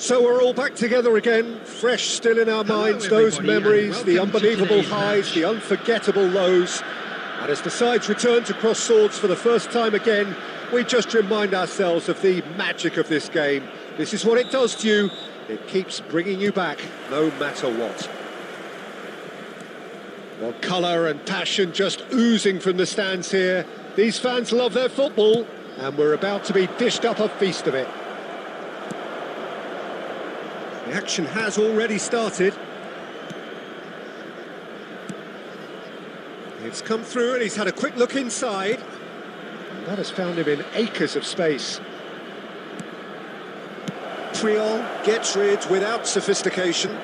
So we're all back together again, fresh still in our minds, those memories, the unbelievable highs, the unforgettable lows. And as the sides return to cross swords for the first time again, we just remind ourselves of the magic of this game. This is what it does to you. It keeps bringing you back, no matter what. Well, colour and passion just oozing from the stands here. These fans love their football, and we're about to be dished up a feast of it. The action has already started. It's come through and he's had a quick look inside. And that has found him in acres of space. Triol gets rid without sophistication.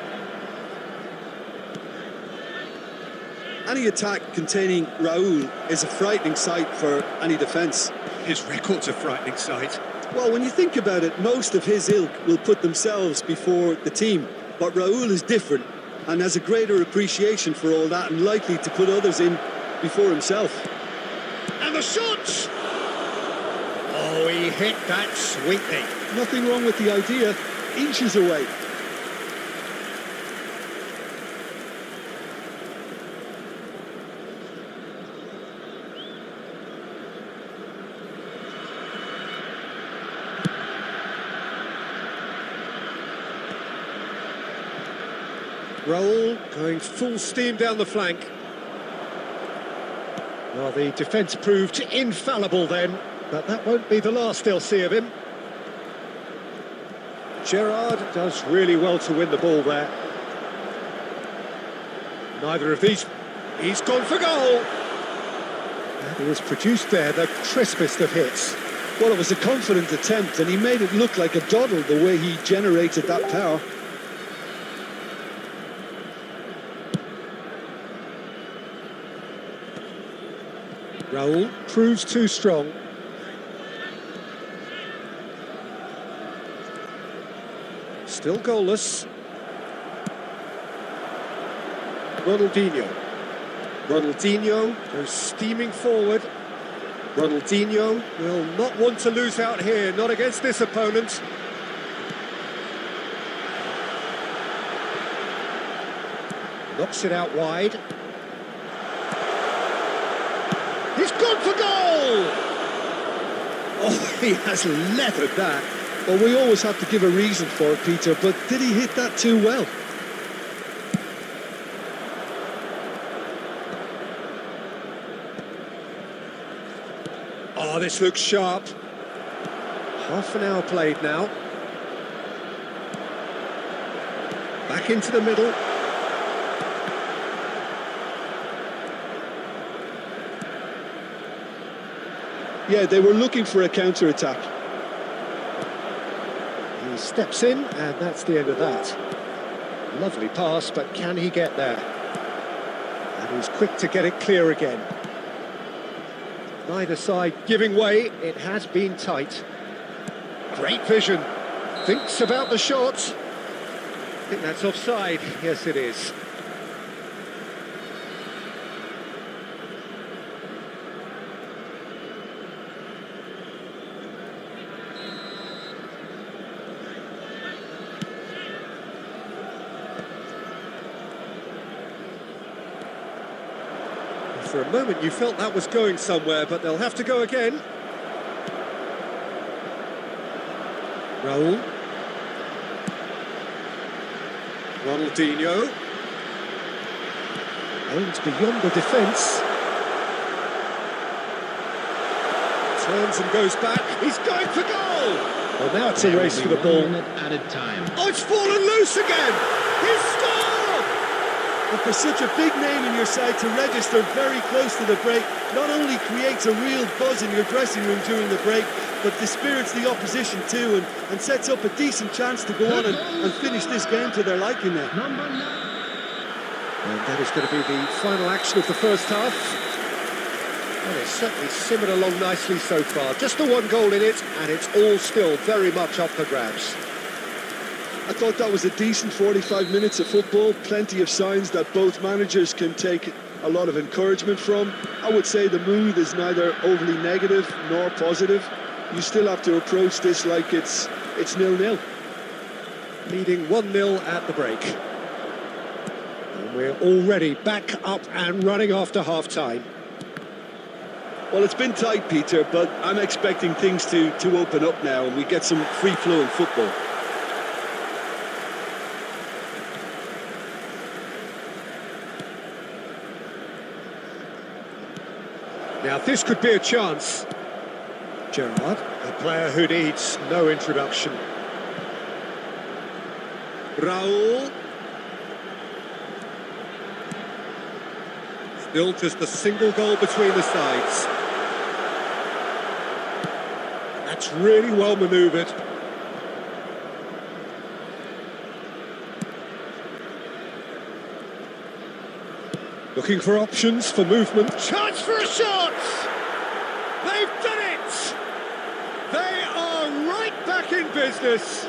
Any attack containing Raul is a frightening sight for any defence. His record's a frightening sight. Well, when you think about it, most of his ilk will put themselves before the team. But Raul is different and has a greater appreciation for all that and likely to put others in before himself. And the shot! Oh, he hit that sweetly. Nothing wrong with the idea, inches away. Raul going full steam down the flank. Well, the defence proved infallible then, but that won't be the last they'll see of him. Gerrard does really well to win the ball there. Neither of these, he's gone for goal. And he has produced there the crispest of hits. Well, it was a confident attempt and he made it look like a doddle the way he generated that power. Raul proves too strong. Still goalless. Ronaldinho. Ronaldinho goes steaming forward. Ronaldinho will not want to lose out here, not against this opponent. Knocks it out wide. He's gone for goal! Oh, he has leathered that. Well, we always have to give a reason for it, Peter, but did he hit that too well? Oh, this looks sharp. Half an hour played now. Back into the middle. Yeah, they were looking for a counter-attack. He steps in, and that's the end of that. Lovely pass, but can he get there? And he's quick to get it clear again. Neither side giving way. It has been tight. Great vision. Thinks about the shot. I think that's offside. Yes, it is. For a moment you felt that was going somewhere, but they'll have to go again. Raul. Ronaldinho. Aims beyond the defence. Turns and goes back. He's going for goal! Well, now it's a race for the ball. Added time. Oh, it's fallen loose again! He's scored! And for such a big name in your side to register very close to the break, not only creates a real buzz in your dressing room during the break, but dispirits the opposition too and sets up a decent chance to go on and finish this game to their liking there. And that is going to be the final action of the first half. Well, it's certainly simmered along nicely so far. Just the one goal in it, and it's all still very much up for grabs. I thought that was a decent 45 minutes of football, plenty of signs that both managers can take a lot of encouragement from. I would say the mood is neither overly negative nor positive. You still have to approach this like it's 0-0. leading 1-0 at the break. And we're already back up and running after half-time. Well, it's been tight, Peter, but I'm expecting things to open up now and we get some free-flowing football. Now, this could be a chance. Gerrard, a player who needs no introduction. Raul. Still just a single goal between the sides. That's really well manoeuvred. Looking for options for movement. Chance for a shot! They've done it! They are right back in business.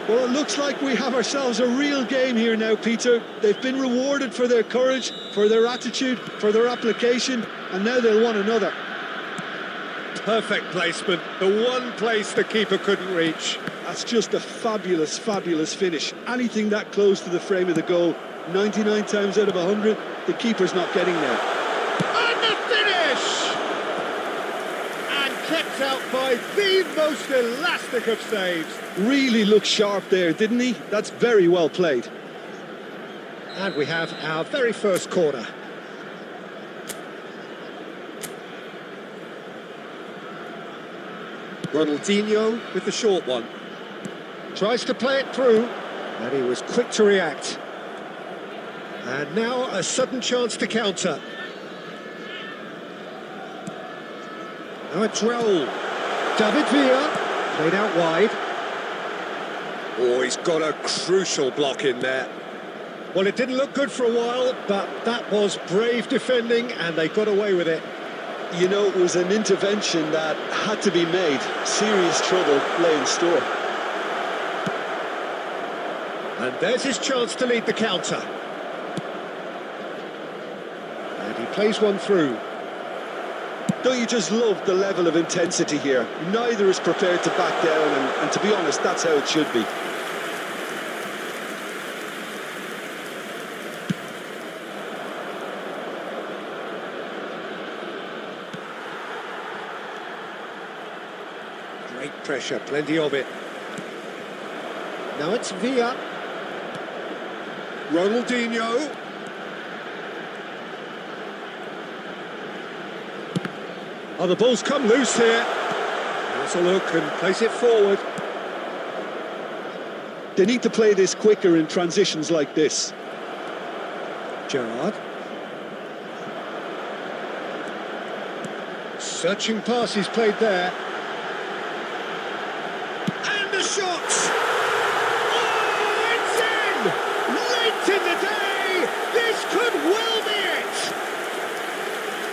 Well, it looks like we have ourselves a real game here now, Peter. They've been rewarded for their courage, for their attitude, for their application, and now they'll want another. Perfect placement, the one place the keeper couldn't reach. That's just a fabulous, fabulous finish. Anything that close to the frame of the goal, 99 times out of 100, the keeper's not getting there. And the finish! And kept out by the most elastic of saves. Really looked sharp there, didn't he? That's very well played. And we have our very first corner. Ronaldinho with the short one. Tries to play it through, and he was quick to react. And now a sudden chance to counter. Now it's Raul. David Villa, played out wide. Oh, he's got a crucial block in there. Well, it didn't look good for a while, but that was brave defending, and they got away with it. You know, it was an intervention that had to be made. Serious trouble lay in store. And there's his chance to lead the counter. And he plays one through. Don't you just love the level of intensity here? Neither is prepared to back down, and to be honest, that's how it should be. Great pressure, plenty of it. Now it's Villa. Ronaldinho. Oh, the ball's come loose here. Has a look and place it forward. They need to play this quicker in transitions like this. Gerrard. Searching pass he's played there. And the shot! Oh, it's in! Late in the day! This could well be it!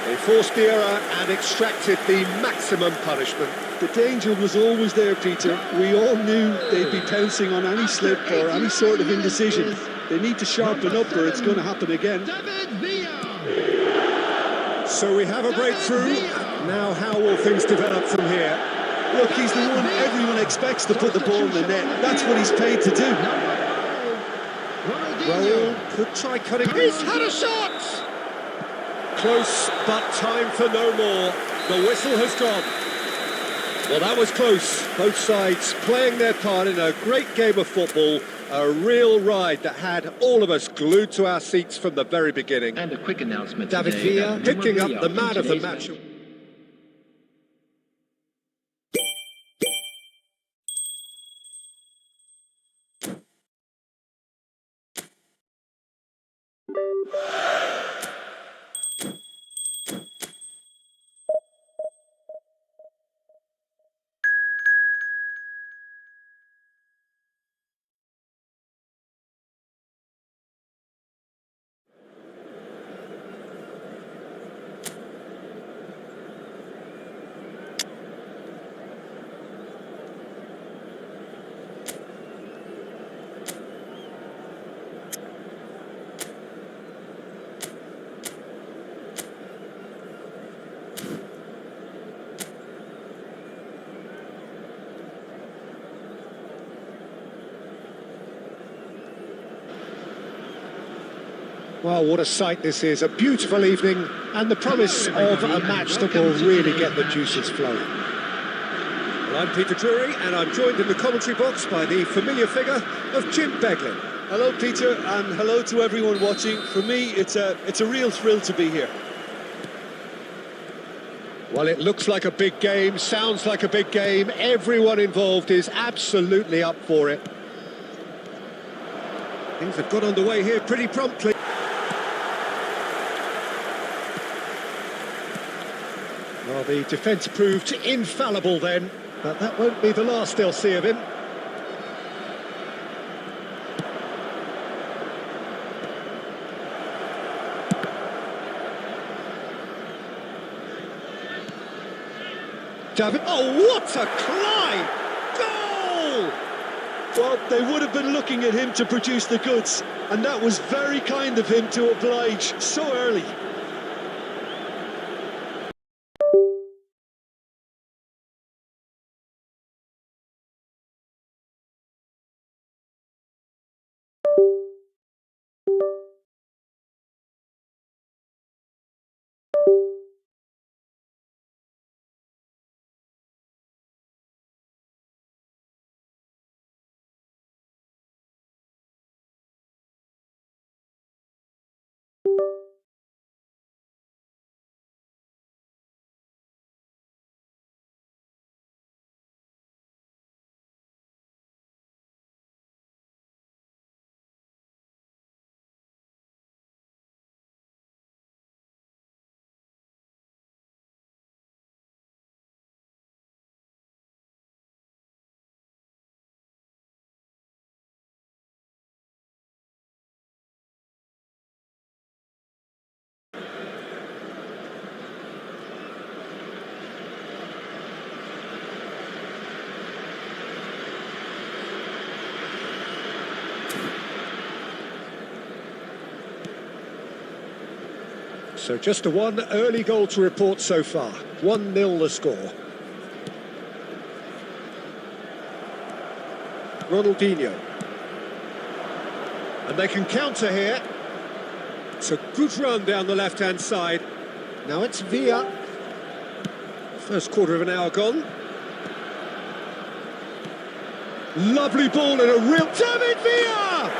They forced the error and extracted the maximum punishment. The danger was always there, Peter. We all knew they'd be pouncing on any slip or any sort of indecision. They need to sharpen up or it's going to happen again. So we have a breakthrough. Now how will things develop from here? Look, he's the one everyone expects to put the ball in the net. That's what he's paid to do. Raul could try cutting. He's had a shot! Close, but time for no more. The whistle has gone. Well, that was close. Both sides playing their part in a great game of football. A real ride that had all of us glued to our seats from the very beginning. And a quick announcement David today Villa picking up the man of the match. Well, what a sight this is. A beautiful evening and the promise of a match that will really get the juices flowing. Well, I'm Peter Drury and I'm joined in the commentary box by the familiar figure of Jim Beglin. Hello, Peter, and hello to everyone watching. For me, it's a real thrill to be here. Well, it looks like a big game, sounds like a big game. Everyone involved is absolutely up for it. Things have got underway here pretty promptly. Well, the defence proved infallible then, but that won't be the last they'll see of him. David, oh, what a climb! Goal! Well, they would have been looking at him to produce the goods, and that was very kind of him to oblige so early. So just a one early goal to report so far. 1-0 the score. Ronaldinho. And they can counter here. It's a good run down the left-hand side. Now it's Villa. First quarter of an hour gone. Lovely ball and a real... David Villa!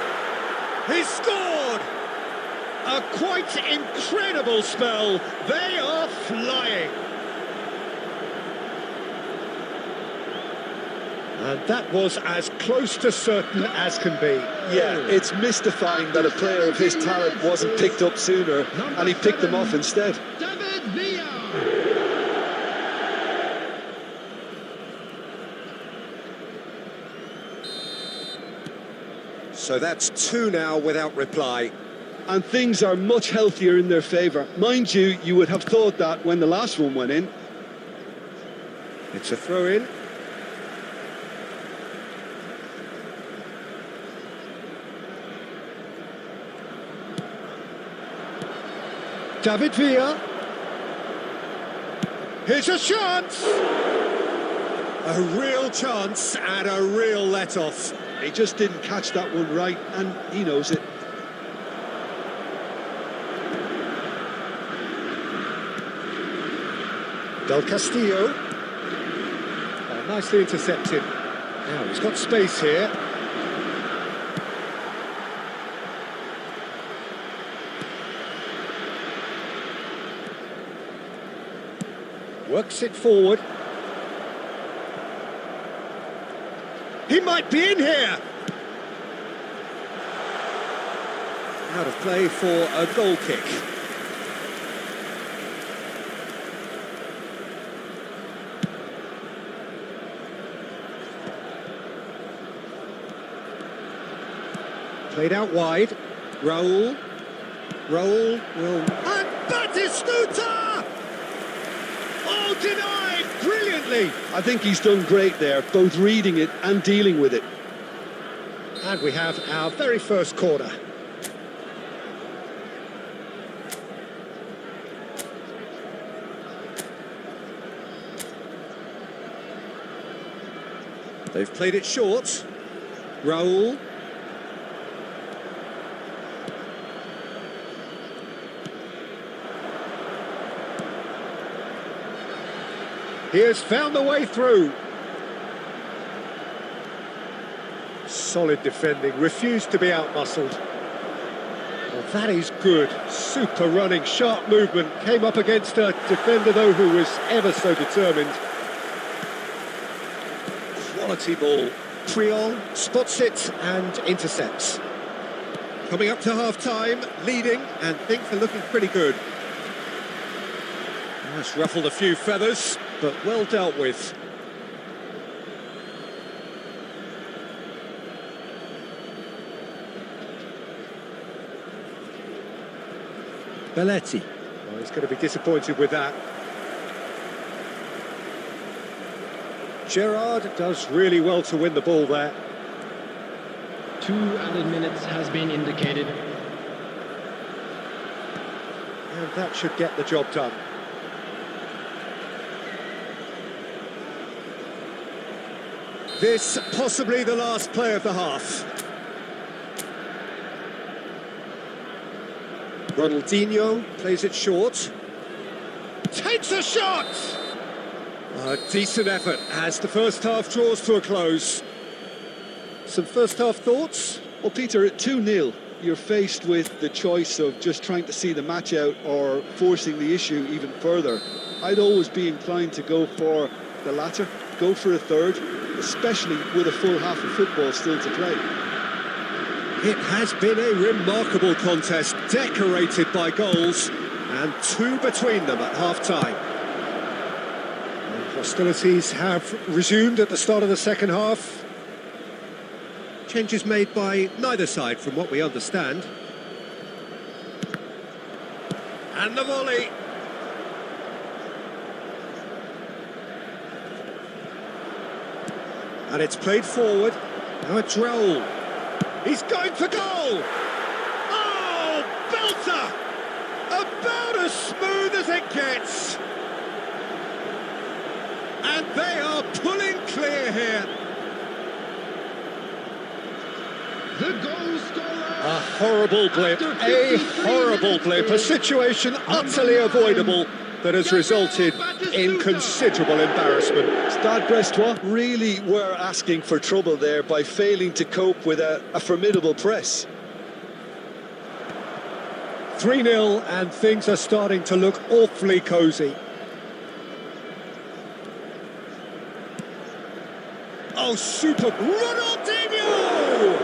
He's scored! A quite incredible spell. They are flying. And that was as close to certain as can be. Yeah, it's mystifying that a player of his talent wasn't picked up sooner, and he picked them off instead. David Villa. So that's two now without reply. And things are much healthier in their favour. Mind you, you would have thought that when the last one went in. It's a throw-in. David Villa. Here's a chance! A real chance and a real let-off. He just didn't catch that one right, and he knows it. Del Castillo. Nicely intercepted. Now he's got space here. Works it forward. He might be in here. Out of play for a goal kick. Played out wide. Raul will... And Batistuta! Oh, denied brilliantly! I think he's done great there, both reading it and dealing with it. And we have our very first corner. They've played it short. Raul. He has found the way through. Solid defending, refused to be outmuscled. Well, that is good. Super running, sharp movement. Came up against a defender, though, who was ever so determined. Quality ball. Triol spots it and intercepts. Coming up to half-time, leading, and things are looking pretty good. That's ruffled a few feathers, but well dealt with. Belletti. Well, he's going to be disappointed with that. Gerrard does really well to win the ball there. 2 added minutes has been indicated. And that should get the job done. This possibly the last play of the half. Ronaldinho plays it short. Takes a shot! A decent effort as the first half draws to a close. Some first half thoughts? Well, Peter, at 2-0, you're faced with the choice of just trying to see the match out or forcing the issue even further. I'd always be inclined to go for the latter, go for a third, especially with a full half of football still to play. It has been a remarkable contest, decorated by goals, and 2 between them at half-time. Hostilities have resumed at the start of the second half. Changes made by neither side, from what we understand. And the volley. And it's played forward. Now a Droll. He's going for goal! Oh, belter! About as smooth as it gets. And they are pulling clear here. The goal scorer. A horrible blip, a situation utterly avoidable that has resulted in considerable embarrassment. Stade Brestois really were asking for trouble there by failing to cope with a formidable press. 3-0 and things are starting to look awfully cosy. Oh, super! Ronaldinho!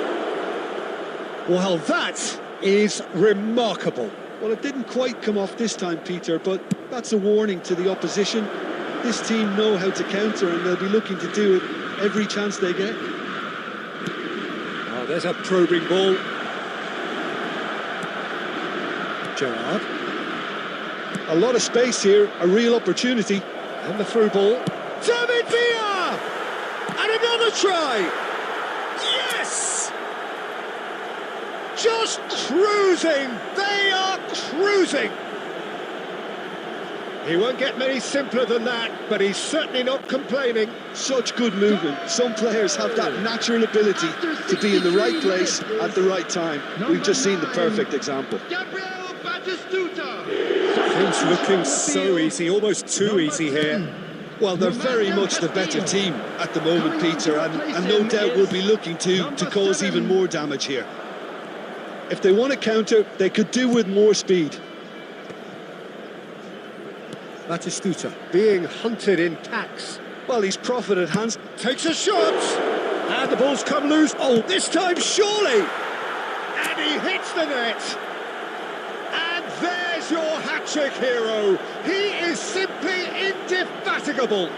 Well, that is remarkable. Well, it didn't quite come off this time, Peter, but that's a warning to the opposition. This team know how to counter, and they'll be looking to do it every chance they get. Oh, there's a probing ball. Gerrard. A lot of space here, a real opportunity. And the through ball. David Villa! And another try! Yes! Just cruising! They are cruising! He won't get many simpler than that, but he's certainly not complaining. Such good movement. Some players have that natural ability to be in the right place at the right time. We've just seen the perfect example. Things looking so easy, almost too easy here. Well, they're very much the better team at the moment, Peter, and no doubt will be looking to cause even more damage here. If they want to counter, they could do with more speed. Batistuta being hunted in packs. Well, he's profited hands. Takes a shot! And the ball's come loose. Oh, this time surely! And he hits the net! And there's your hat-trick hero. He is simply indefatigable.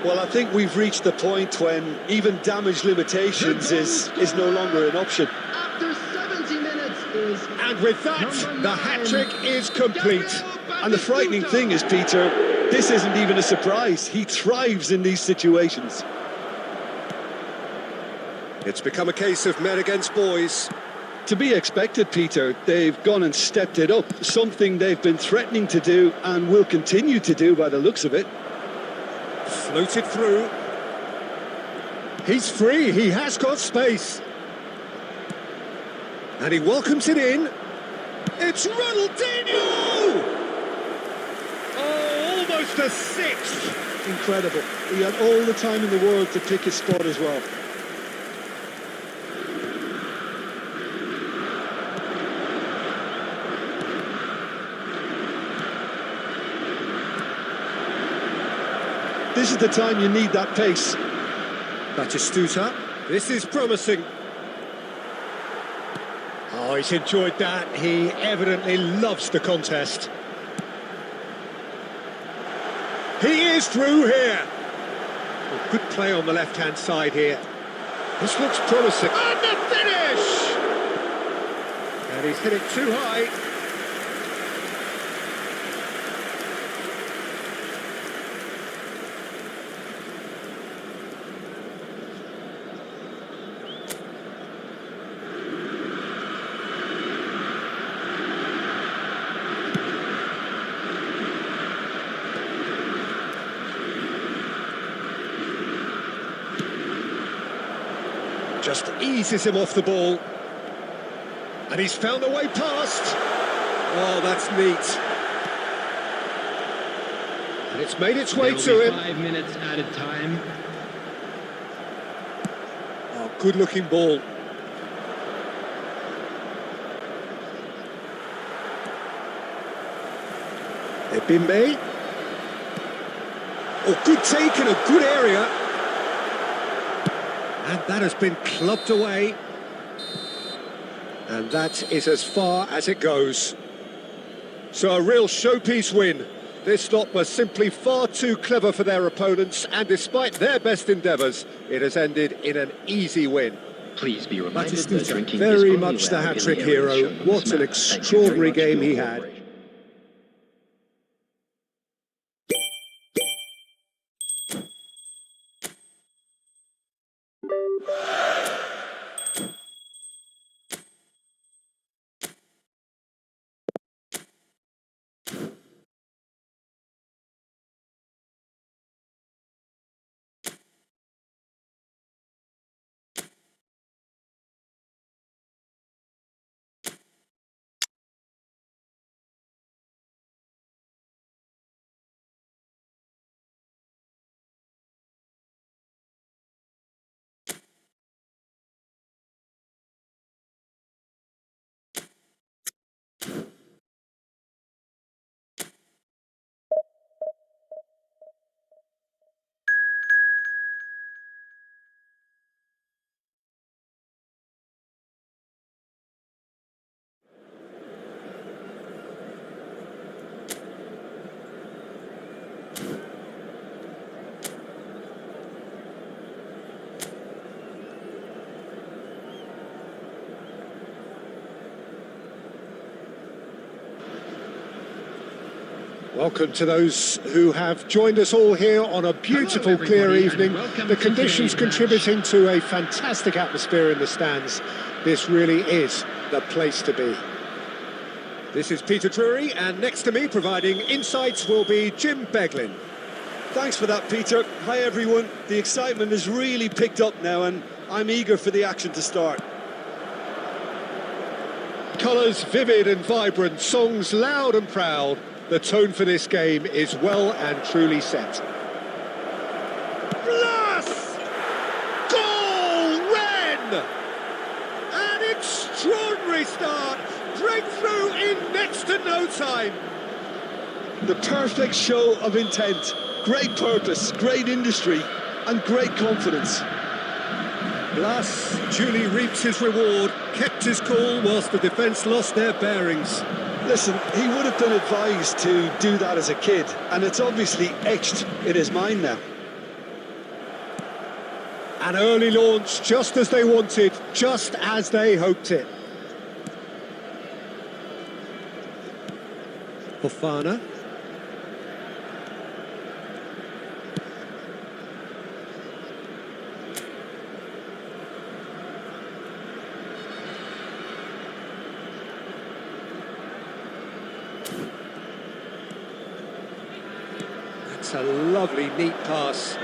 Well, I think we've reached the point when even damage limitations is no longer an option. After 70 minutes is... And with that, the hat-trick is complete. And the frightening thing is, Peter, this isn't even a surprise. He thrives in these situations. It's become a case of men against boys. To be expected, Peter. They've gone and stepped it up, something they've been threatening to do and will continue to do by the looks of it. Floated through. He's free, he has got space. And he welcomes it in. It's Ronaldinho! Oh, almost a sixth. Incredible. He had all the time in the world to pick his spot as well. This is the time you need that pace. Batistuta, this is promising. Oh, he's enjoyed that. He evidently loves the contest. He is through here. Well, good play on the left-hand side here. This looks promising. And the finish! And he's hit it too high. Just eases him off the ball. And he's found a way past. Oh, that's neat. And it's made its way to him. 5 minutes added time. Oh, good-looking ball. Ebimbe. Oh, good take in a good area. And that has been clubbed away. And that is as far as it goes. So a real showpiece win. This lot was simply far too clever for their opponents, and despite their best endeavours, it has ended in an easy win. Please be reminded that Batistuta, drinking is very only much the allowed in hat-trick area hero. shown on What this an map. Thank you very extraordinary much for game your he had. cooperation. Welcome to those who have joined us all here on a beautiful, Hello, clear everybody, evening. and welcome The to conditions today's match. contributing to a fantastic atmosphere in the stands. This really is the place to be. This is Peter Drury, and next to me providing insights will be Jim Beglin. Thanks for that, Peter. Hi, everyone. The excitement has really picked up now, and I'm eager for the action to start. Colours vivid and vibrant, songs loud and proud. The tone for this game is well and truly set. Plus! Goal, Wren! An extraordinary start. Breakthrough in next to no time. The perfect show of intent. Great purpose, great industry, and great confidence. Blas duly reaps his reward, kept his cool whilst the defence lost their bearings. Listen, he would have been advised to do that as a kid, and it's obviously etched in his mind now. An early launch, just as they wanted, just as they hoped it. Fofana. That's a lovely, neat pass.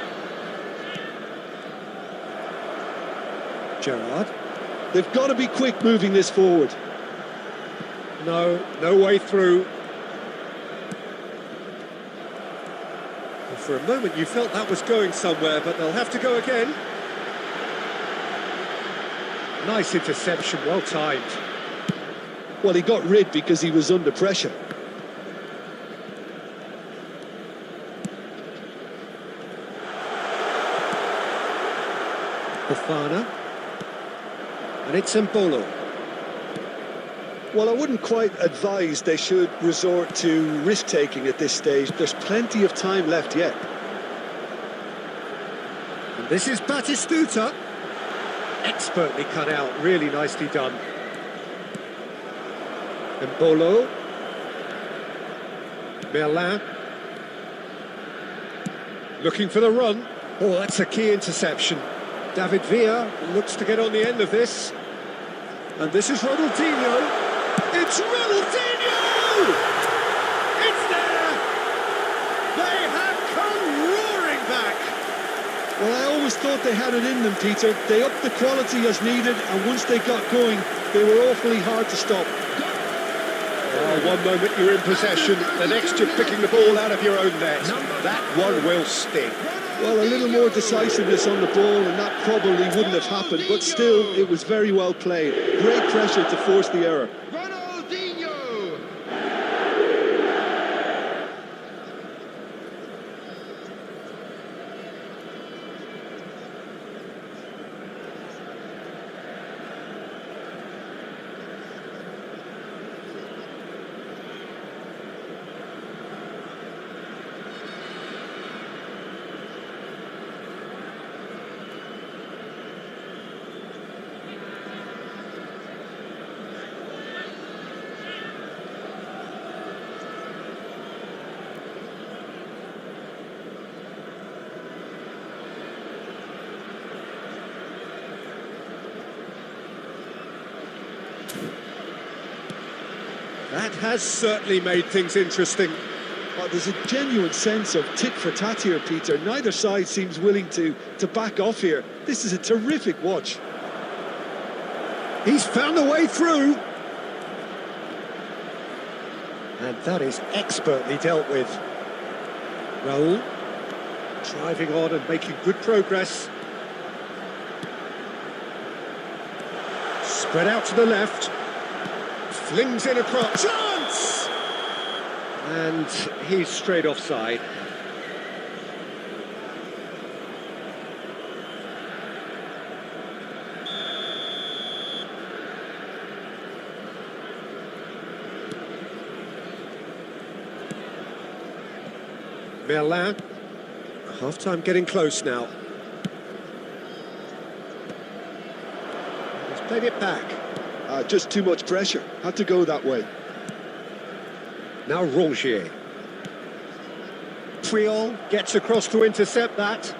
Gerrard. They've got to be quick moving this forward. No way through. For a moment you felt that was going somewhere, but they'll have to go again. Nice interception, well timed. Well, he got rid because he was under pressure. Fofana. And it's Mbolo. Well, I wouldn't quite advise they should resort to risk-taking at this stage. There's plenty of time left yet. And this is Batistuta. Expertly cut out, really nicely done. Mbolo. Merlin. Looking for the run. Oh, that's a key interception. David Villa looks to get on the end of this. And this is Ronaldinho. It's Ronaldinho! It's there! They have come roaring back! Well, I always thought they had it in them, Peter. They upped the quality as needed, and once they got going, they were awfully hard to stop. One moment you're in possession, the next you're picking the ball out of your own net. That one will sting. Well, a little more decisiveness on the ball, and that probably wouldn't have happened, but still, it was very well played. Great pressure to force the error. That has certainly made things interesting. Well, there's a genuine sense of tit for tat here, Peter. Neither side seems willing to back off here. This is a terrific watch. He's found a way through. And that is expertly dealt with. Raul driving on and making good progress. Spread out to the left. Flings in across. Chance! And he's straight offside. Merlin. Half-time getting close now. He's played it back. Just too much pressure. Had to go that way. Now Rongier. Puyol gets across to intercept that.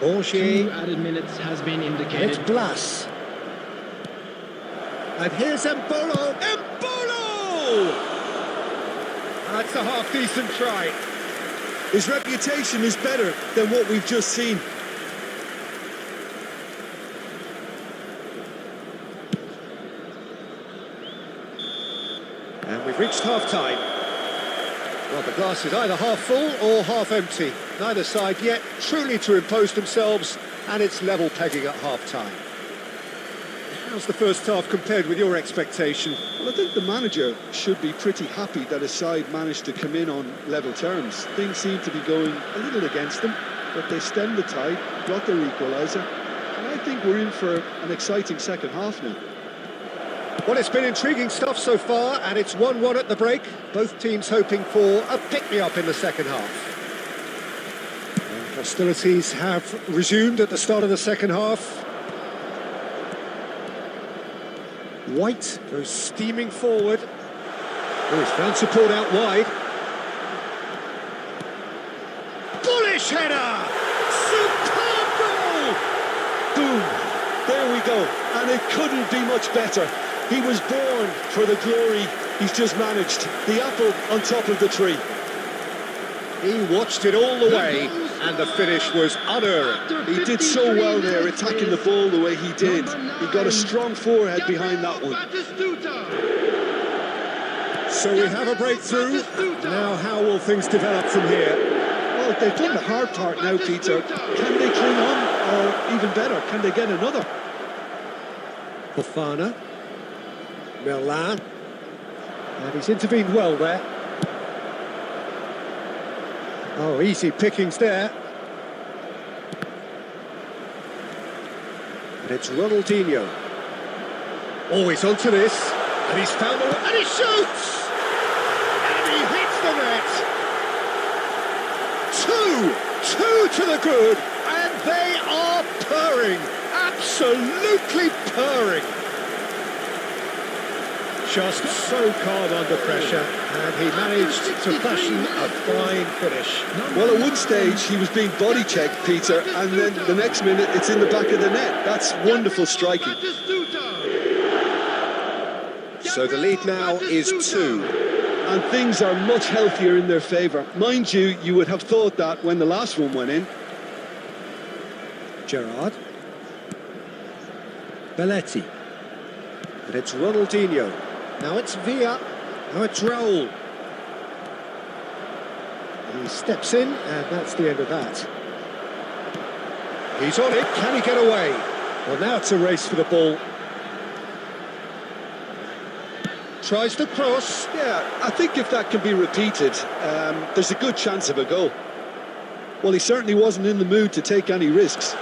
Rongier. 2 added minutes has been And indicated. it's Blas. And here's Mbolo. Mbolo! That's a half-decent try. His reputation is better than what we've just seen. And we've reached half-time. Well, the glass is either half full or half empty. Neither side yet truly to impose themselves, and it's level pegging at half-time. How's the first half compared with your expectation? Well, I think the manager should be pretty happy that his side managed to come in on level terms. Things seem to be going a little against them, but they stemmed the tide, got their equaliser, and I think we're in for an exciting second half now. Well, it's been intriguing stuff so far, and it's 1-1 at the break. Both teams hoping for a pick-me-up in the second half. And hostilities have resumed at the start of the second half. White goes steaming forward. Oh, he's found support out wide. Bullish header! Superb goal! Boom! There we go, and it couldn't be much better. He was born for the glory he's just managed. The apple on top of the tree. He watched it all the way, and the finish was unerring. He did so well there, attacking the ball the way he did. He got a strong forehead behind that one. So we have a breakthrough. Now how will things develop from here? Well, they've done the hard part now, Peter. Can they cling on, or even better, can they get another? Fofana. Milan. And he's intervened well there. Oh, easy pickings there. And it's Ronaldinho. Always onto this. And he's found the... And he shoots! And he hits the net! Two to the good, and they are purring! Absolutely purring! Just so calm under pressure, and he managed to fashion a fine finish. Well, at one stage he was being body checked, Peter, and then the next minute it's in the back of the net. That's wonderful striking. So the lead now is 2. And things are much healthier in their favour. Mind you, you would have thought that when the last one went in. Gerrard. Belletti. And it's Ronaldinho. Now it's Villa. Now it's Raul. He steps in, and that's the end of that. He's on it. Can he get away? Well, now it's a race for the ball. Tries to cross. Yeah, I think if that can be repeated, there's a good chance of a goal. Well, he certainly wasn't in the mood to take any risks.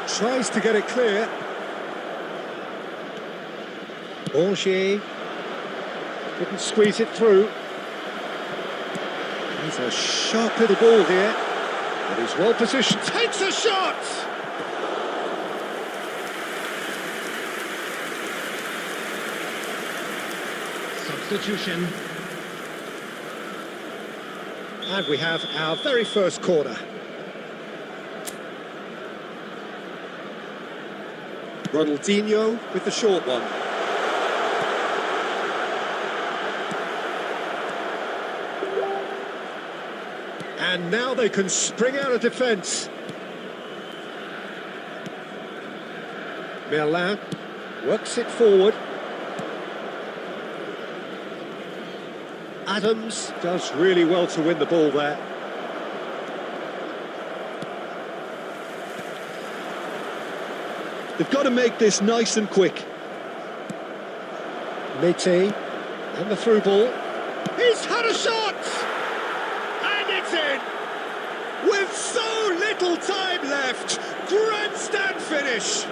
Tries to get it clear. Angers couldn't squeeze it through. He's a sharp little ball here, but he's well positioned. Takes a shot! Substitution. And we have our very first corner. Ronaldinho with the short one. And now they can spring out of defence. Milan works it forward. Adams does really well to win the ball there. They've got to make this nice and quick. Mété and the through ball. He's had a shot! And it's in! With so little time left, grandstand finish!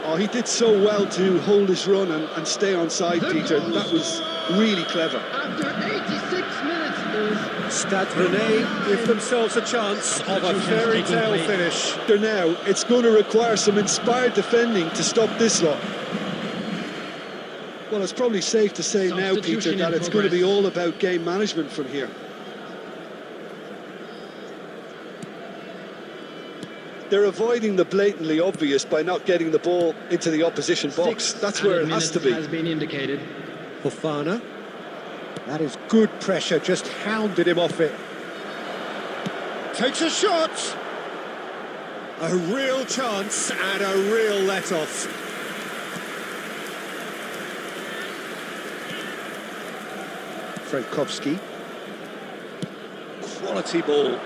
Oh, he did so well to hold his run and stay on side, Peter. That was really clever. After 86 minutes is... Stade Rennais give themselves a chance of a fairy tale finish. Now, it's going to require some inspired defending to stop this lot. Well, it's probably safe to say now, Peter, that it's going to be all about game management from here. They're avoiding the blatantly obvious by not getting the ball into the opposition box. That's where it has to be. Has been indicated. Fofana. That is good pressure, just hounded him off it. Takes a shot! A real chance and a real let-off. Frankowski. Quality ball.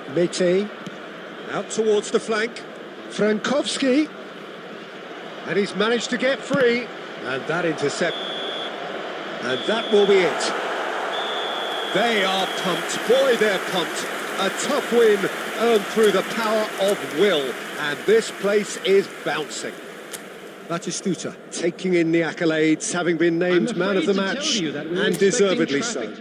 Mété. Out towards the flank. Frankowski. And he's managed to get free. And that intercept. And that will be it. They are pumped. Boy, they're pumped. A tough win earned through the power of will. And this place is bouncing. Batistuta taking in the accolades, having been named man of the match, and deservedly so.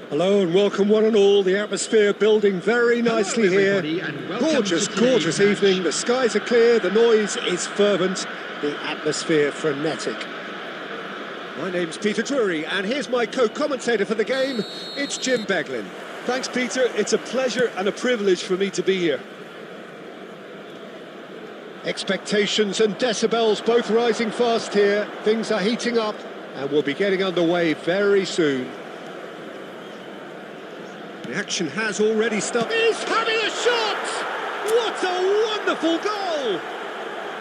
Hello and welcome one and all. The atmosphere building very nicely here. Gorgeous, gorgeous evening. The skies are clear, the noise is fervent, the atmosphere frenetic. My name's Peter Drury and here's my co-commentator for the game. It's Jim Beglin. Thanks, Peter. It's a pleasure and a privilege for me to be here. Expectations and decibels both rising fast here. Things are heating up and we'll be getting underway very soon. The action has already started. He's having a shot! What a wonderful goal!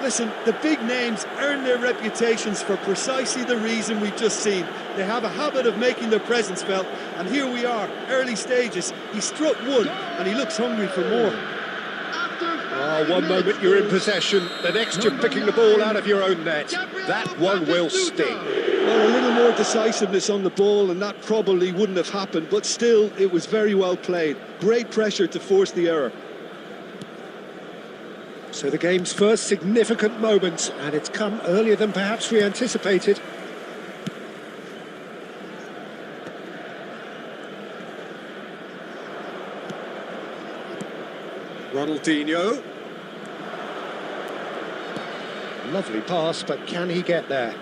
Listen, the big names earn their reputations for precisely the reason we've just seen. They have a habit of making their presence felt, and here we are, early stages. He struck one, and he looks hungry for more. One moment you're in possession, the next you're picking the ball out of your own net. That one will sting. Well, a little more decisiveness on the ball, and that probably wouldn't have happened, but still, it was very well played. Great pressure to force the error. So the game's first significant moment, and it's come earlier than perhaps we anticipated. Ronaldinho. Lovely pass, but can he get there?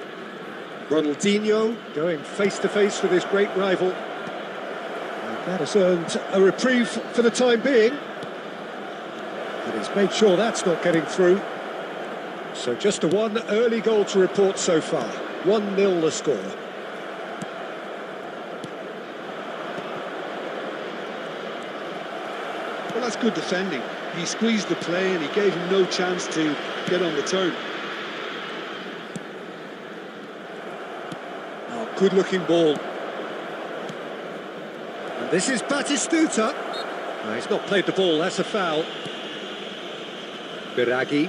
Ronaldinho going face-to-face with his great rival. And that has earned a reprieve for the time being. But he's made sure that's not getting through. So just a one early goal to report so far. 1-0 the score. Well, that's good defending. He squeezed the play and he gave him no chance to get on the turn. Oh, good-looking ball. And this is Batistuta. No, he's not played the ball, that's a foul. Biraghi.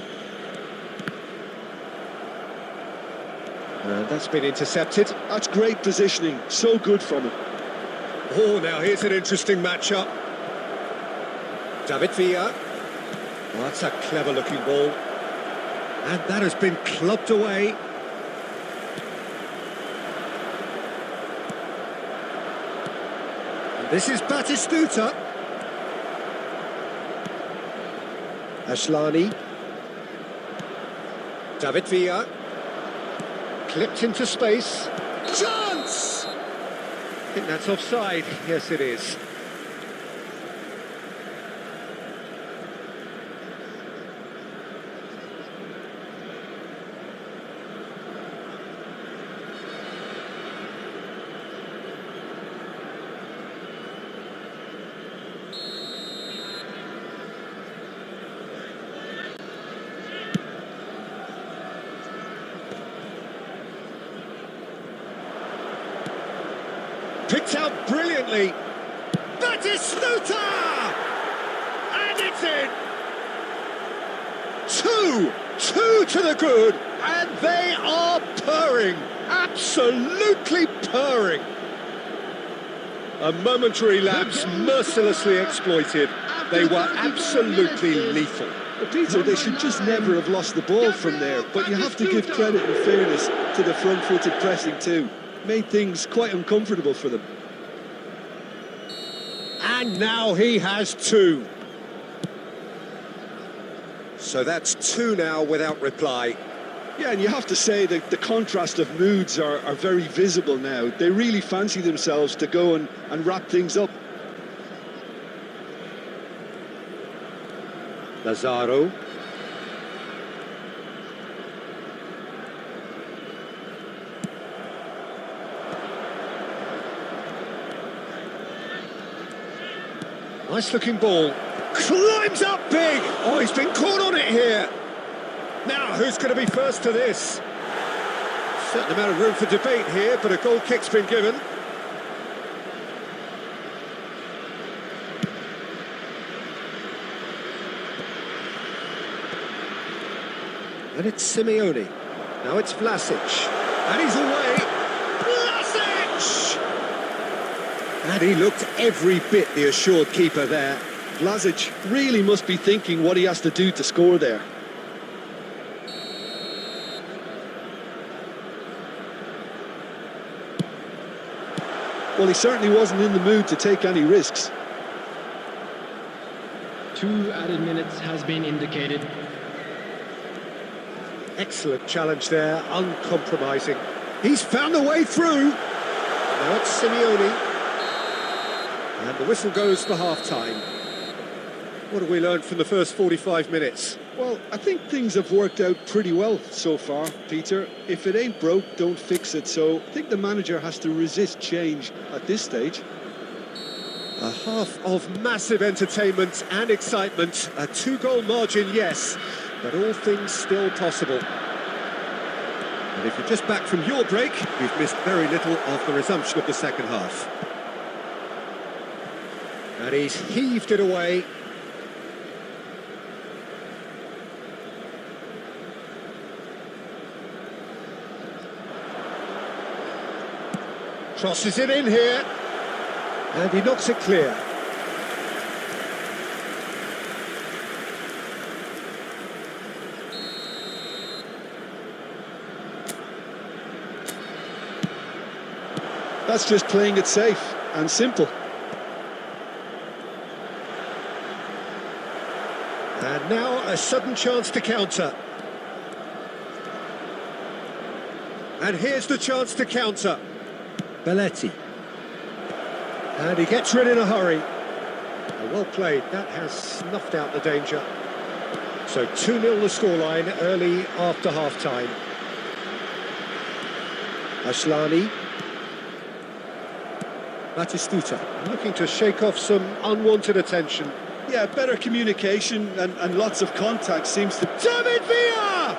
And that's been intercepted. That's great positioning, so good from him. Oh, now here's an interesting matchup. David Villa. Oh, that's a clever-looking ball. And that has been clubbed away. And this is Batistuta. Ashlani. David Villa. Clipped into space. Chance! I think that's offside. Yes, it is. Picked out brilliantly. Batistuta! And it's in! Two to the good, and they are purring, absolutely purring. A momentary lapse mercilessly exploited. They were absolutely lethal. But Peter, they should just never have lost the ball from there, but you have to give credit and fairness to the front-footed pressing too. Made things quite uncomfortable for them. And now he has two. So that's two now without reply. Yeah, and you have to say that the contrast of moods are very visible now. They really fancy themselves to go and wrap things up. Lazaro. Nice looking ball. Climbs up big. Oh, he's been caught on it here. Now, who's going to be first to this? Certain amount of room for debate here, but a goal kick's been given. And it's Simeone. Now it's Vlasic. And he's away. Vlasic! And he looked every bit the assured keeper there. Vlasic really must be thinking what he has to do to score there. Well, he certainly wasn't in the mood to take any risks. 2 added minutes has been indicated. Excellent challenge there, uncompromising. He's found a way through. Now it's Simeone. And the whistle goes for half-time. What have we learned from the first 45 minutes? Well, I think things have worked out pretty well so far, Peter. If it ain't broke, don't fix it. So I think the manager has to resist change at this stage. A half of massive entertainment and excitement. A 2-goal margin, yes, but all things still possible. And if you're just back from your break, you've missed very little of the resumption of the second half. And he's heaved it away. Crosses it in here. And he knocks it clear. That's just playing it safe and simple. And now a sudden chance to counter. And here's the chance to counter. Belletti. And he gets rid in a hurry. Well played, that has snuffed out the danger. So 2-0 the scoreline early after half-time. Ashlani. Batistuta looking to shake off some unwanted attention. Yeah, better communication and lots of contact seems to... David Villa!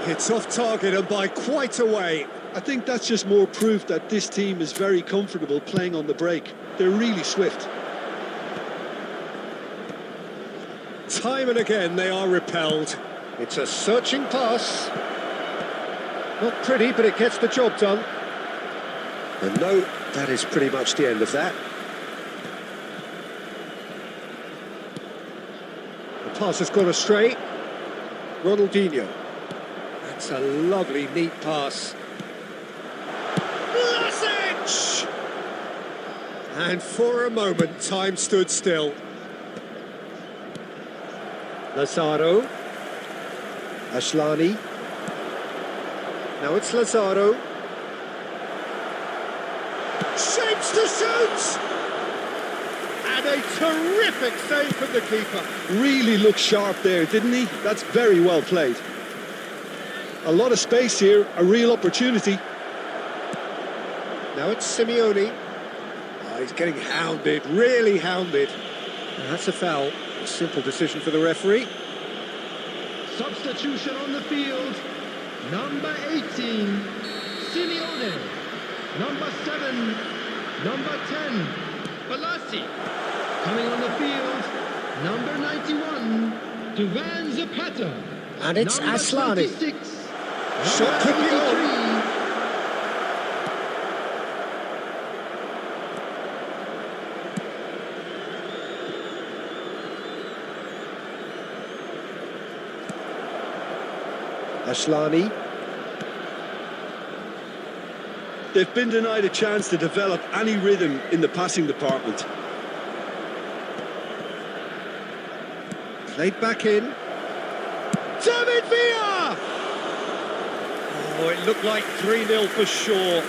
It's off target and by quite a way. I think that's just more proof that this team is very comfortable playing on the break. They're really swift. Time and again they are repelled. It's a searching pass. Not pretty, but it gets the job done. And no, that is pretty much the end of that. The pass has gone astray. Ronaldinho. That's a lovely, neat pass. And for a moment, time stood still. Lazaro. Ashlani. Now it's Lazaro. Shapes to shoot! And a terrific save from the keeper. Really looked sharp there, didn't he? That's very well played. A lot of space here, a real opportunity. Now it's Simeone. Oh, he's getting hounded, really hounded. And that's a foul. A simple decision for the referee. Substitution on the field. Number 18, Simeone. Number 7, number 10, Balassi. Coming on the field, number 91, Duvan Zapata. And it's number Asllani. 26, Shot could be on. Asllani. They've been denied a chance to develop any rhythm in the passing department. Played back in. David Villa! Oh, it looked like 3-0 for sure.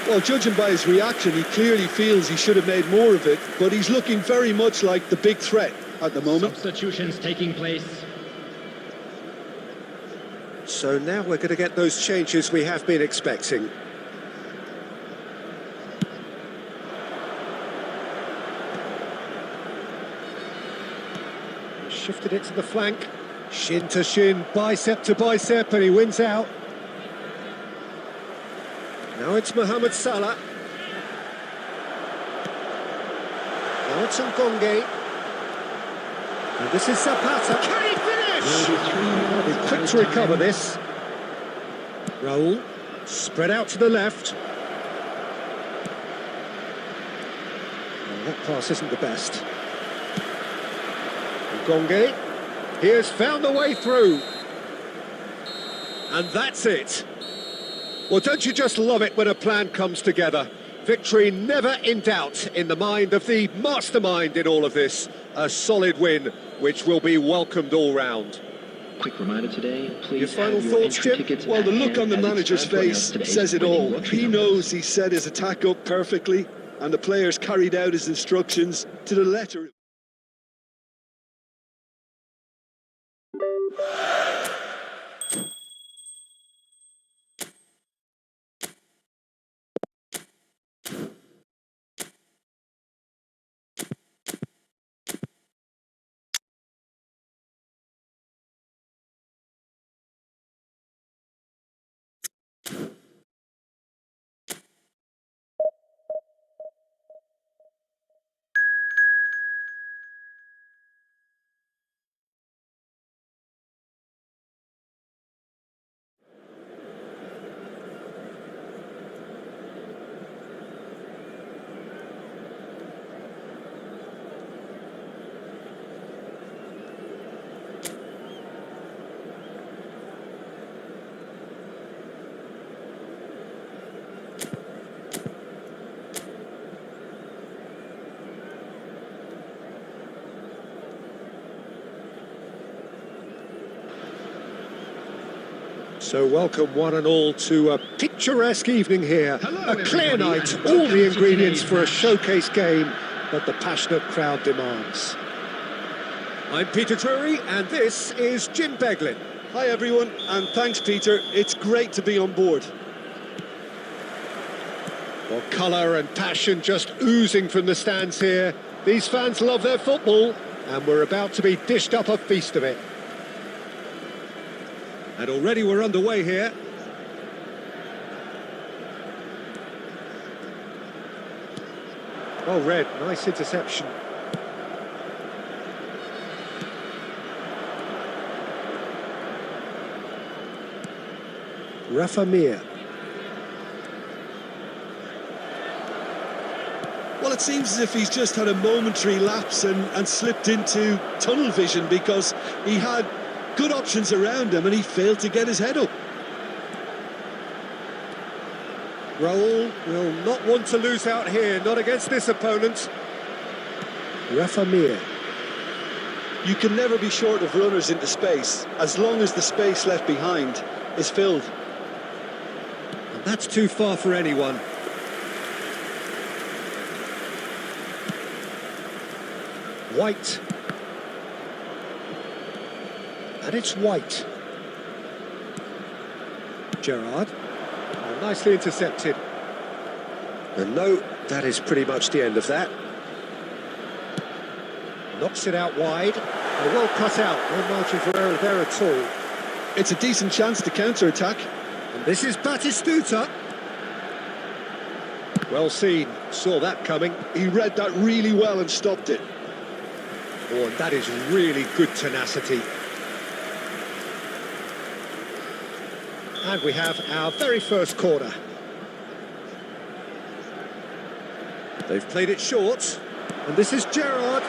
Well, judging by his reaction, he clearly feels he should have made more of it, but he's looking very much like the big threat at the moment. Substitutions taking place. So now we're going to get those changes we have been expecting. Shifted it to the flank. Shin to shin, bicep to bicep, and he wins out. Now it's Mohamed Salah. Now it's Ngonge. And this is Zapata. Can he finish? He's quick to recover this. Raul, spread out to the left. Well, that pass isn't the best. Ngonge, he has found a way through. And that's it. Well, don't you just love it when a plan comes together? Victory never in doubt in the mind of the mastermind in all of this. A solid win, which will be welcomed all round. Quick reminder today, please Your final have thoughts, entry Jim? tickets Well, the at look hand on the as it's manager's time to announce face today's says it winning all. lottery He numbers. knows he set his attack up perfectly, and the players carried out his instructions to the letter. So welcome one and all to a picturesque evening here. Hello, A clear everybody, night, and all welcome the to ingredients today's for a match. showcase game that the passionate crowd demands. I'm Peter Drury and this is Jim Beglin. Hi everyone, and thanks Peter. It's great to be on board. Well, colour and passion just oozing from the stands here. These fans love their football and we're about to be dished up a feast of it. And already we're underway here. Well read, nice interception. Rafa Mir. Well, it seems as if he's just had a momentary lapse and slipped into tunnel vision, because he had good options around him and he failed to get his head up. Raul will not want to lose out here, not against this opponent. Rafa Mir. You can never be short of runners into space, as long as the space left behind is filled. And that's too far for anyone. White. And it's White. Gerrard. Oh, nicely intercepted. And no, that is pretty much the end of that. Knocks it out wide. Oh, well cut out. No margin for error there at all. It's a decent chance to counter-attack. And this is Batistuta. Well seen. Saw that coming. He read that really well and stopped it. Oh, and that is really good tenacity. And we have our very first corner. They've played it short. And this is Gerrard.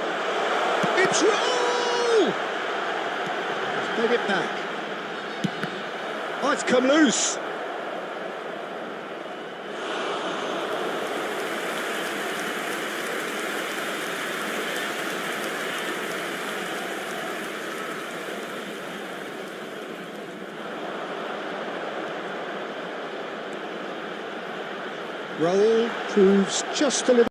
It's Raul! He's played it back. Oh, it's come loose. Raul proves just a little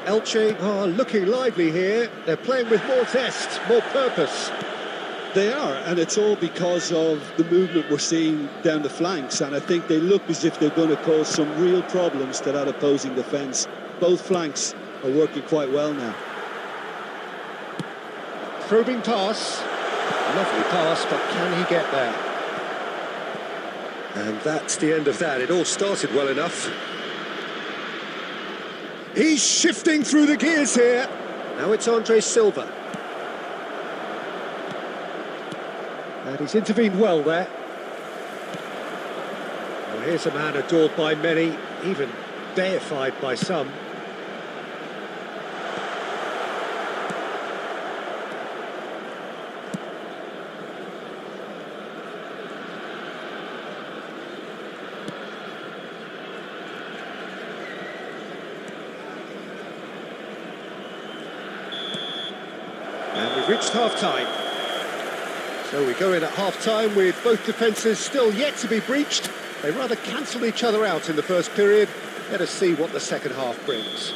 Elche are looking lively here. They're playing with more zest, more purpose. They are, and it's all because of the movement we're seeing down the flanks, and I think they look as if they're going to cause some real problems to that opposing defence. Both flanks are working quite well now. Probing pass. Lovely pass, but can he get there? And that's the end of that. It all started well enough. He's shifting through the gears here. Now it's Andre Silva. And he's intervened well there. Well, here's a man adored by many, even deified by some. And we've reached half-time. So we go in at half-time with both defences still yet to be breached. They rather cancelled each other out in the first period. Let us see what the second half brings.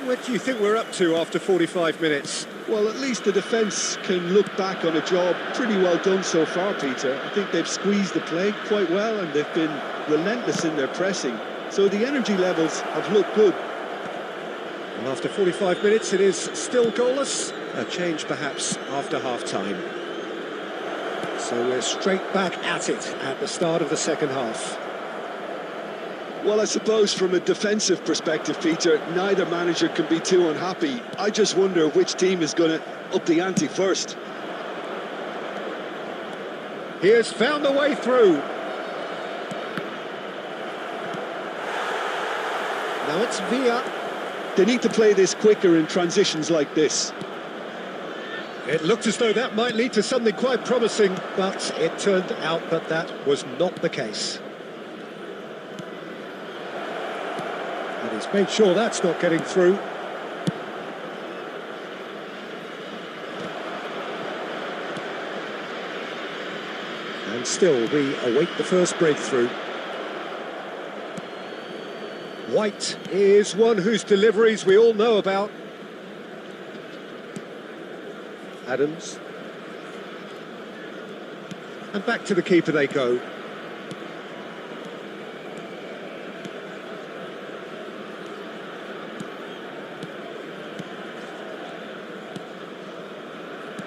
What do you think we're up to after 45 minutes? Well, at least the defence can look back on a job pretty well done so far, Peter. I think they've squeezed the play quite well and they've been relentless in their pressing. So the energy levels have looked good. And after 45 minutes, it is still goalless. A change perhaps after half-time. So we're straight back at it at the start of the second half. Well, I suppose from a defensive perspective, Peter, neither manager can be too unhappy. I just wonder which team is going to up the ante first. He has found a way through. Now it's Villa. They need to play this quicker in transitions like this. It looked as though that might lead to something quite promising, but it turned out that that was not the case. And he's made sure that's not getting through. And still, we await the first breakthrough. White is one whose deliveries we all know about. Adams. And back to the keeper they go.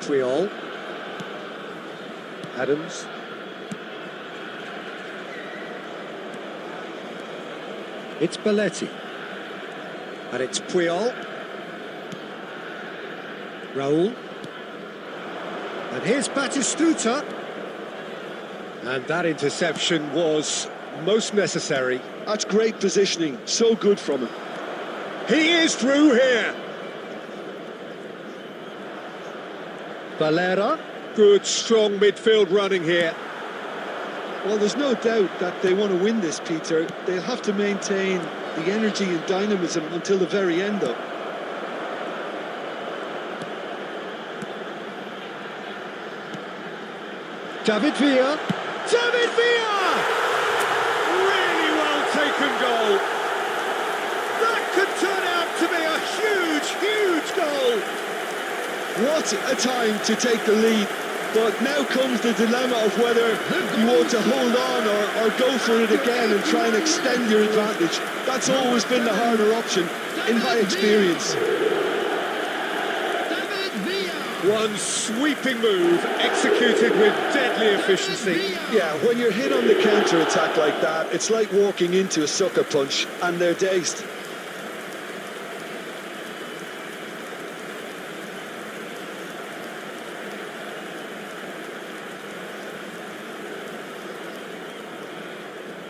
Triol. Adams. It's Belletti. And it's Puyol. Raul. And here's Batistuta. And that interception was most necessary. That's great positioning, so good from him. He is through here. Valera, good strong midfield running here. Well, there's no doubt that they want to win this, Peter. They'll have to maintain the energy and dynamism until the very end, though. David Villa. David Villa! Really well taken goal. That could turn out to be a huge, huge goal. What a time to take the lead. But now comes the dilemma of whether you want to hold on or go for it again and try and extend your advantage. That's always been the harder option, in my experience. One sweeping move, executed with deadly efficiency. Yeah, when you're hit on the counter-attack like that, it's like walking into a sucker punch, and they're dazed.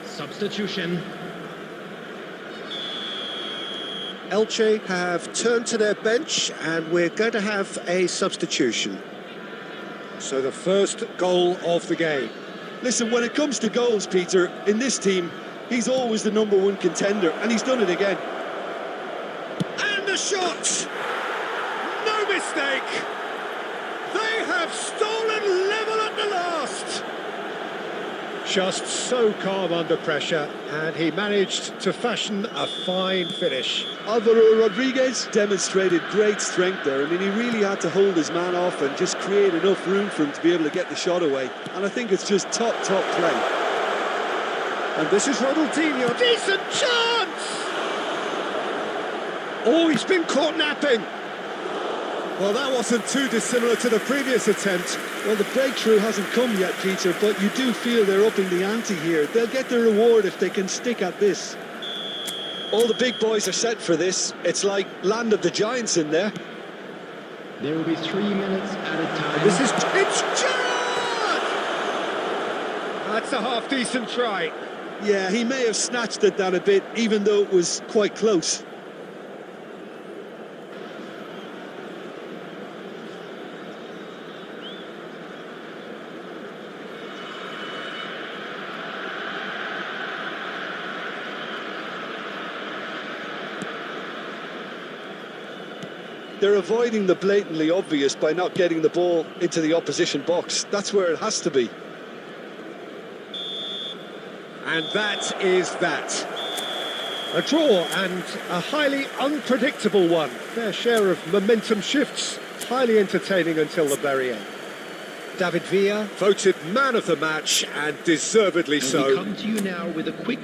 Substitution. Elche have turned to their bench and we're going to have a substitution. So the first goal of the game. Listen, when it comes to goals, Peter, in this team, he's always the #1 contender, and he's done it again. And the shot! No mistake! They have stolen level at the last! just so calm under pressure, and he managed to fashion a fine finish. Alvaro Rodriguez demonstrated great strength there. I mean, he really had to hold his man off and just create enough room for him to be able to get the shot away. And I think it's just top play. And this is Ronaldinho. Decent chance! Oh, he's been caught napping. Well, that wasn't too dissimilar to the previous attempt. Well, the breakthrough hasn't come yet, Peter, but you do feel they're upping the ante here. They'll get their reward if they can stick at this. All the big boys are set for this. It's like Land of the Giants in there. There will be 3 minutes at a time. This is... It's Gerrard! That's a half-decent try. Yeah, he may have snatched at that a bit, even though it was quite close. They're avoiding the blatantly obvious by not getting the ball into the opposition box. That's where it has to be. And that is that. A draw and a highly unpredictable one. Their share of momentum shifts. Highly entertaining until the very end. David Villa voted man of the match, and deservedly And so. we come to you now with a quick...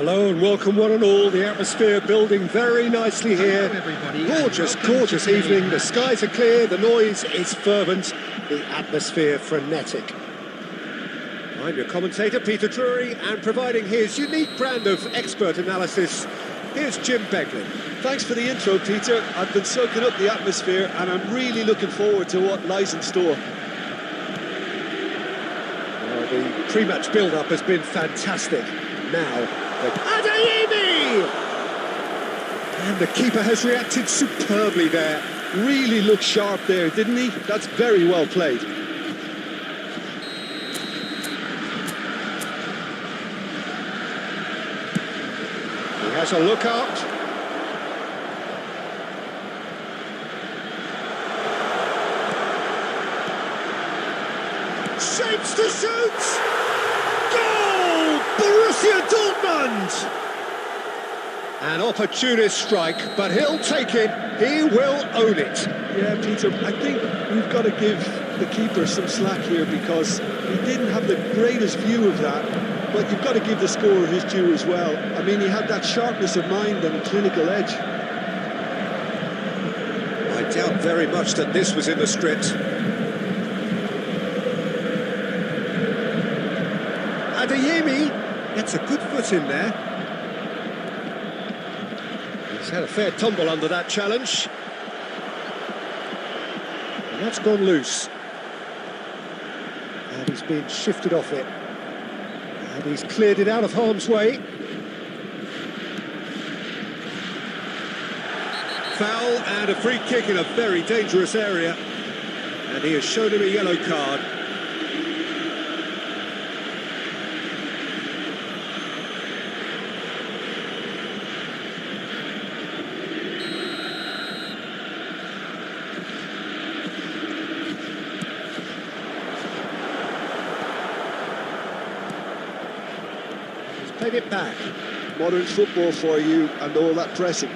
Hello and welcome one and all. The atmosphere building very nicely here. Gorgeous, gorgeous evening. The skies are clear, the noise is fervent, the atmosphere frenetic. I'm your commentator, Peter Drury, and providing his unique brand of expert analysis, here's Jim Beglin. Thanks for the intro, Peter. I've been soaking up the atmosphere and I'm really looking forward to what lies in store. Well, the pre-match build-up has been fantastic. Now, Adeyemi! And the keeper has reacted superbly there. Really looked sharp there, didn't he? That's very well played. He has a look out. Shapes to shoot! Goal! Borussia Dortmund! An opportunist strike, but he'll take it. He will own it. Yeah, Peter, I think we've got to give the keeper some slack here because he didn't have the greatest view of that, but you've got to give the scorer his due as well. I mean, he had that sharpness of mind and a clinical edge. I doubt very much that this was in the script. Adeyemi gets a good foot in there. He's had a fair tumble under that challenge. And that's gone loose. And he's been shifted off it. And he's cleared it out of harm's way. Foul and a free kick in a very dangerous area. And he has shown him a yellow card. Played it back. Modern football for you and all that pressing.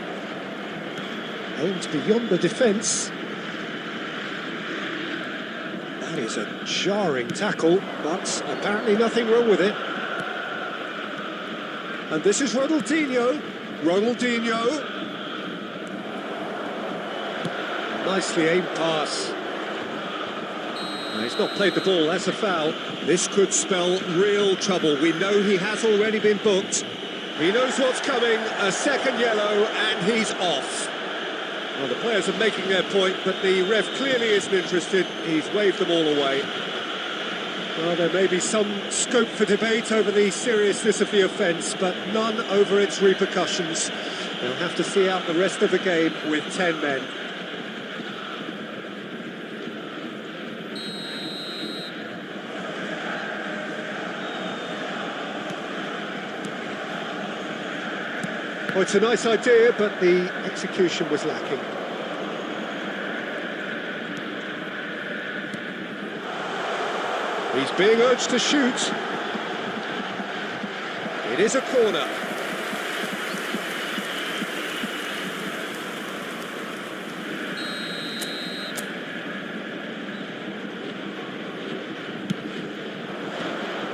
Aims beyond the defence. That is a jarring tackle, but apparently nothing wrong with it. And this is Ronaldinho. Nicely aimed pass. No, he's not played the ball, that's a foul. This could spell real trouble. We know he has already been booked. He knows what's coming, a second yellow, and he's off. Well, the players are making their point, but the ref clearly isn't interested. He's waved them all away. Well, there may be some scope for debate over the seriousness of the offence, but none over its repercussions. They'll have to see out the rest of the game with 10 men. Well, it's a nice idea, but the execution was lacking. He's being urged to shoot. It is a corner.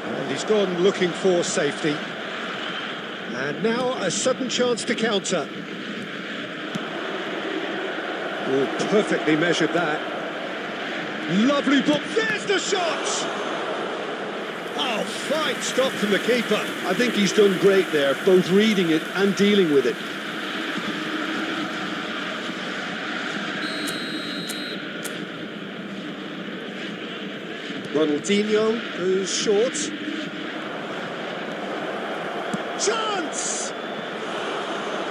And he's gone looking for safety. And now a sudden chance to counter. Oh, perfectly measured that. Lovely book. There's the shot! Oh, fine stop from the keeper. I think he's done great there, both reading it and dealing with it. Ronaldinho goes short. Chance!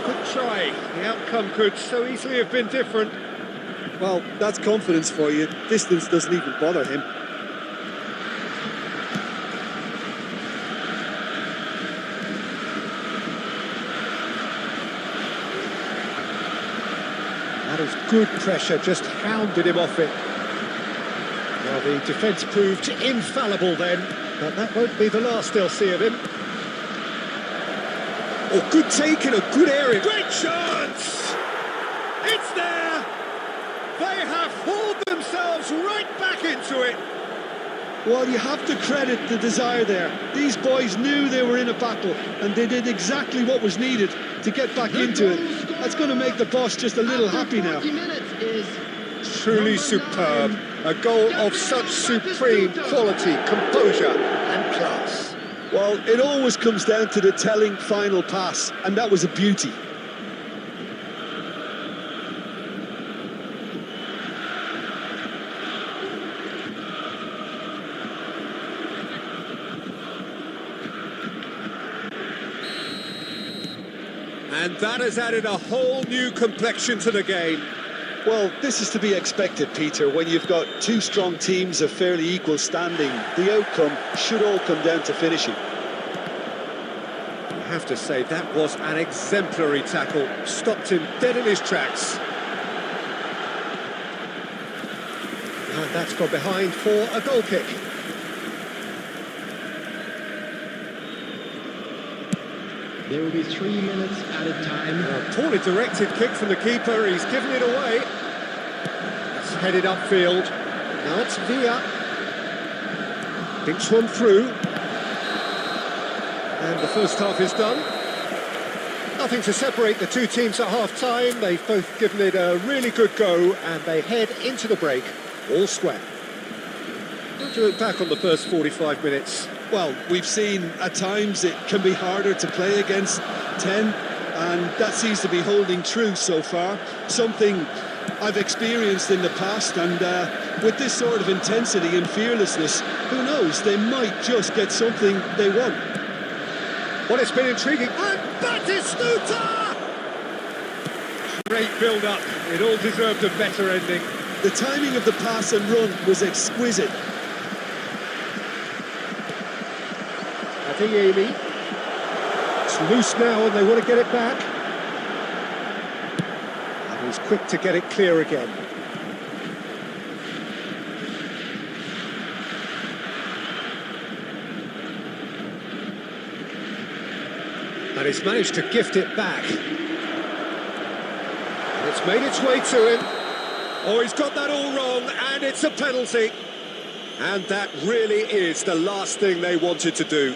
Good try. The outcome could so easily have been different. Well, that's confidence for you. Distance doesn't even bother him. That is good pressure, just hounded him off it. Well, the defence proved infallible then, but that won't be the last they'll see of him. Oh, good take in a good area. Great chance! It's there! They have hauled themselves right back into it. Well, you have to credit the desire there. These boys knew they were in a battle, and they did exactly what was needed to get back into it. That's going to make the boss just a little happy now. Truly superb. A goal of such supreme quality, composure and class. Well, it always comes down to the telling final pass, and that was a beauty. And that has added a whole new complexion to the game. Well, this is to be expected, Peter. When you've got two strong teams of fairly equal standing, the outcome should all come down to finishing. I have to say, that was an exemplary tackle. Stopped him dead in his tracks. And that's gone behind for a goal kick. There will be 3 minutes added time. A poorly directed kick from the keeper. He's given it away. It's headed upfield. Now it's Villa. Dinks one through. And the first half is done. Nothing to separate the two teams at half-time. They've both given it a really good go, and they head into the break all square. What do you look back on the first 45 minutes? Well, we've seen at times it can be harder to play against 10, and that seems to be holding true so far. Something I've experienced in the past, and with this sort of intensity and fearlessness, who knows, they might just get something they want. Well, it's been intriguing. And Batistuta! Great build-up. It all deserved a better ending. The timing of the pass and run was exquisite. Adeyemi. It's loose now and they want to get it back. And he's quick to get it clear again. And he's managed to gift it back. And it's made its way to him. Oh, he's got that all wrong, and it's a penalty. And that really is the last thing they wanted to do.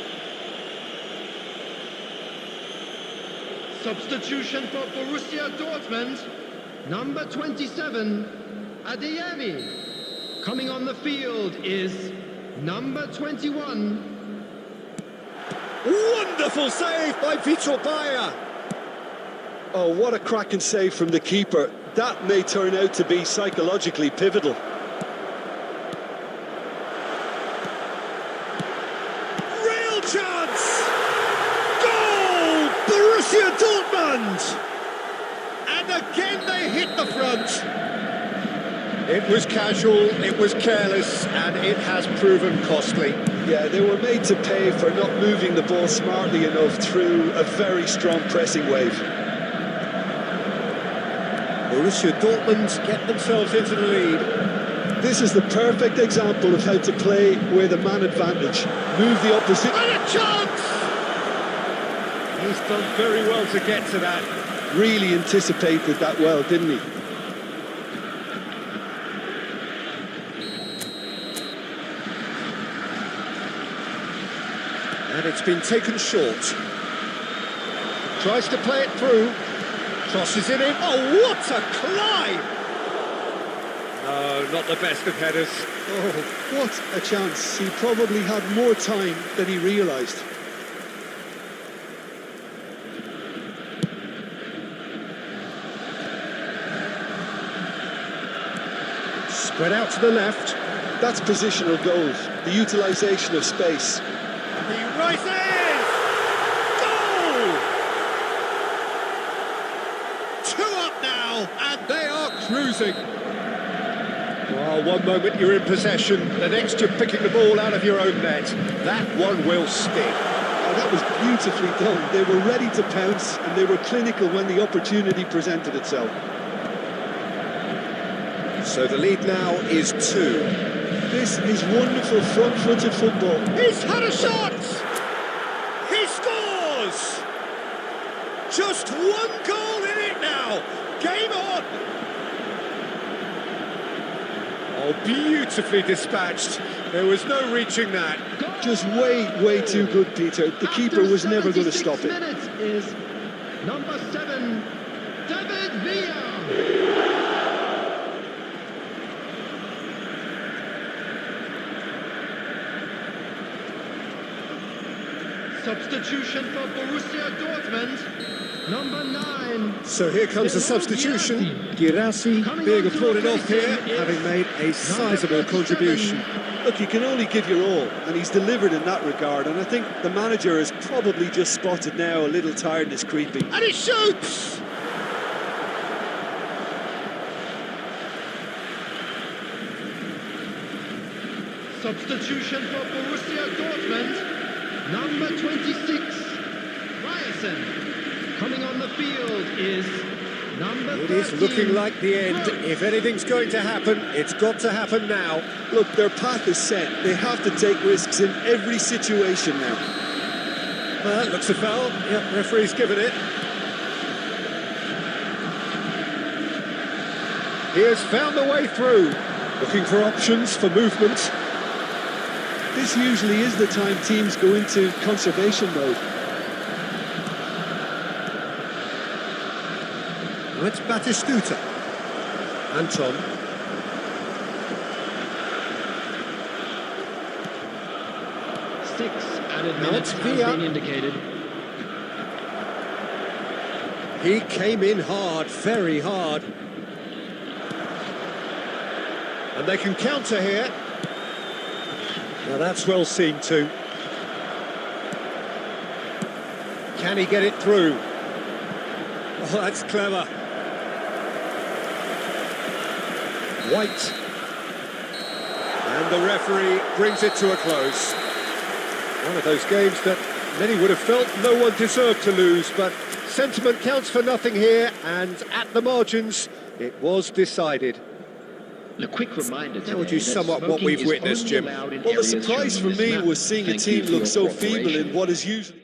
Substitution for Borussia Dortmund, number 27, Adeyemi. Coming on the field is number 21. Wonderful save by Vitor Bayer. Oh, what a cracking save from the keeper. That may turn out to be psychologically pivotal. Real chance! Goal! Borussia Dortmund! And again they hit the front. It was casual, it was careless, and it has proven costly. Yeah, they were made to pay for not moving the ball smartly enough through a very strong pressing wave. Borussia Dortmund get themselves into the lead. This is the perfect example of how to play with a man advantage. Move the opposite. And a chance! He's done very well to get to that. Really anticipated that well, didn't he? And it's been taken short. Tries to play it through. Crosses it in. Oh, what a climb! No, not the best of headers. Oh, what a chance. He probably had more time than he realised. Spread out to the left. That's positional goals, the utilisation of space. He rises! Goal! 2 up now, and they are cruising. Well, one moment you're in possession, the next you're picking the ball out of your own net. That one will stick. Oh, that was beautifully done. They were ready to pounce, and they were clinical when the opportunity presented itself. So the lead now is 2. This is wonderful front-footed football. He's had a shot! He scores! Just 1 goal in it now. Game on! Oh, beautifully dispatched. There was no reaching that. Just way too good, Peter. The keeper was never going to stop it. Minutes is number 7, David Villa. Substitution for Borussia Dortmund, number 9. So here comes the substitution. Girassi being applauded off here, having made a sizable contribution. Look, you can only give your all, and he's delivered in that regard. And I think the manager has probably just spotted now a little tiredness creeping. And he shoots! Substitution for Borussia Dortmund, number 26, Ryerson. Coming on the field is number 13. It is looking like the end. If anything's going to happen, it's got to happen now. Look, their path is set. They have to take risks in every situation now. Well, that looks a foul. Yep, referee's given it. He has found the way through. Looking for options for movement. This usually is the time teams go into conservation mode. Well, it's Batistuta. Anton. Six added Now minutes it's has Villa. been indicated. He came in hard, very hard. And they can counter here. Now that's well seen too. Can he get it through? Oh, that's clever. White. And the referee brings it to a close. One of those games that many would have felt no one deserved to lose, but sentiment counts for nothing here, and at the margins, it was decided. A quick reminder How would today you that sum up what smoking we've is witnessed, only Jim? allowed in Well, the areas surprise shown for on this me map. was seeing a Thank you team for look your so feeble cooperation. in what is usually...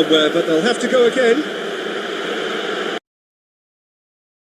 Somewhere, but they'll have to go again.